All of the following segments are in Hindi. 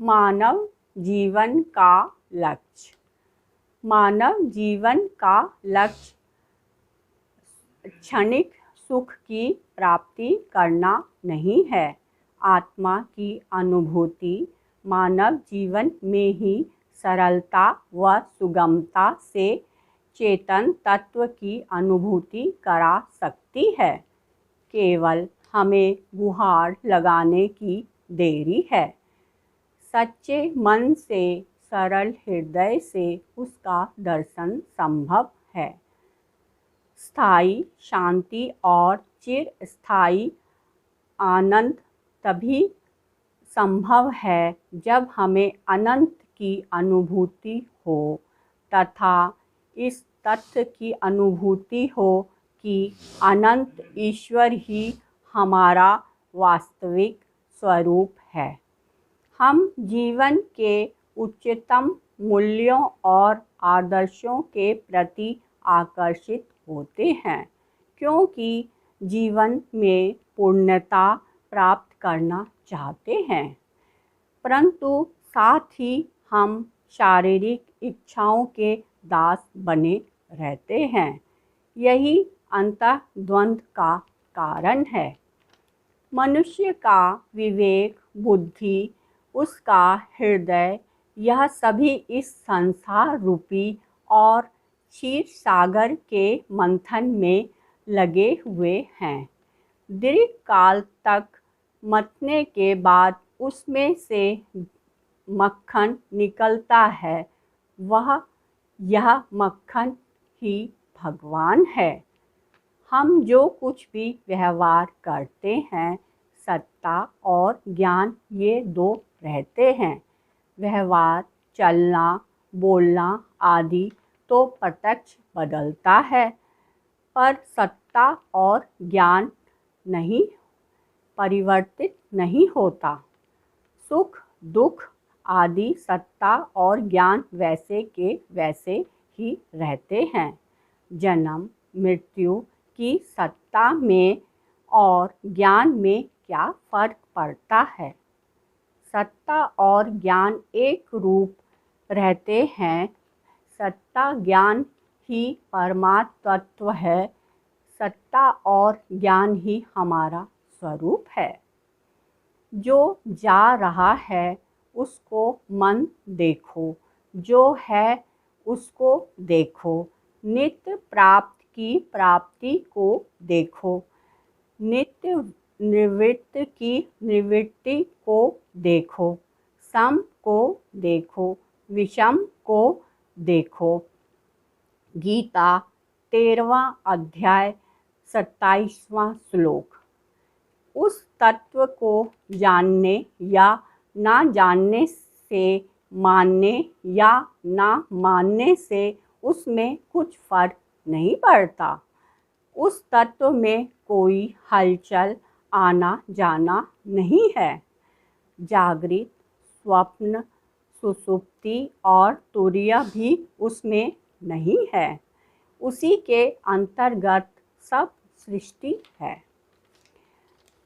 मानव जीवन का लक्ष्य। मानव जीवन का लक्ष्य क्षणिक सुख की प्राप्ति करना नहीं है। आत्मा की अनुभूति मानव जीवन में ही सरलता व सुगमता से चेतन तत्व की अनुभूति करा सकती है। केवल हमें गुहार लगाने की देरी है। सच्चे मन से, सरल हृदय से उसका दर्शन संभव है। स्थायी शांति और चिरस्थायी आनंद तभी संभव है जब हमें अनंत की अनुभूति हो तथा इस तथ्य की अनुभूति हो कि अनंत ईश्वर ही हमारा वास्तविक स्वरूप है। हम जीवन के उच्चतम मूल्यों और आदर्शों के प्रति आकर्षित होते हैं, क्योंकि जीवन में पूर्णता प्राप्त करना चाहते हैं, परंतु साथ ही हम शारीरिक इच्छाओं के दास बने रहते हैं। यही अंतर्द्वंद का कारण है। मनुष्य का विवेक, बुद्धि, उसका हृदय, यह सभी इस संसार रूपी और क्षीर सागर के मंथन में लगे हुए हैं। दीर्घ काल तक मथने के बाद उसमें से मक्खन निकलता है। यह मक्खन ही भगवान है। हम जो कुछ भी व्यवहार करते हैं, सत्ता और ज्ञान ये दो रहते हैं। व्यवहार, चलना, बोलना आदि तो प्रत्यक्ष बदलता है, पर सत्ता और ज्ञान नहीं परिवर्तित नहीं होता। सुख, दुख आदि सत्ता और ज्ञान वैसे के वैसे ही रहते हैं। जन्म मृत्यु की सत्ता में और ज्ञान में क्या फर्क पड़ता है? सत्ता और ज्ञान एक रूप रहते हैं। सत्ता ज्ञान ही परमात्म तत्व है। सत्ता और ज्ञान ही हमारा स्वरूप है। जो जा रहा है उसको मन देखो, जो है उसको देखो। नित्य प्राप्त की प्राप्ति को देखो, नित्य निवृत्त की निवृत्ति को देखो, सम को देखो, विषम को देखो। गीता 13वां अध्याय 27वां श्लोक। उस तत्व को जानने या ना जानने से, मानने या ना मानने से उसमें कुछ फर्क नहीं पड़ता। उस तत्व में कोई हलचल, आना जाना नहीं है। जागृत, स्वप्न, सुषुप्ति और तुरीय भी उसमें नहीं है। उसी के अंतर्गत सब सृष्टि है।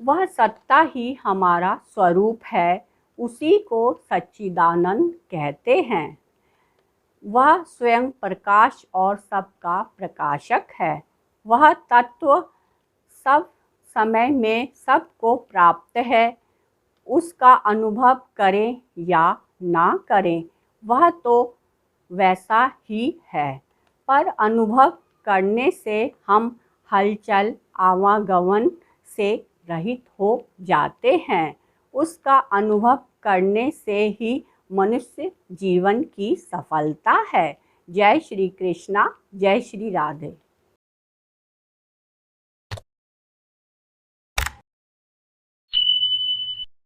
वह सत्ता ही हमारा स्वरूप है। उसी को सच्चिदानंद कहते हैं। वह स्वयं प्रकाश और सबका प्रकाशक है। वह तत्व सब समय में सबको प्राप्त है। उसका अनुभव करें या ना करें, वह तो वैसा ही है, पर अनुभव करने से हम हलचल, आवागमन से रहित हो जाते हैं। उसका अनुभव करने से ही मनुष्य जीवन की सफलता है। जय श्री कृष्णा, जय श्री राधे।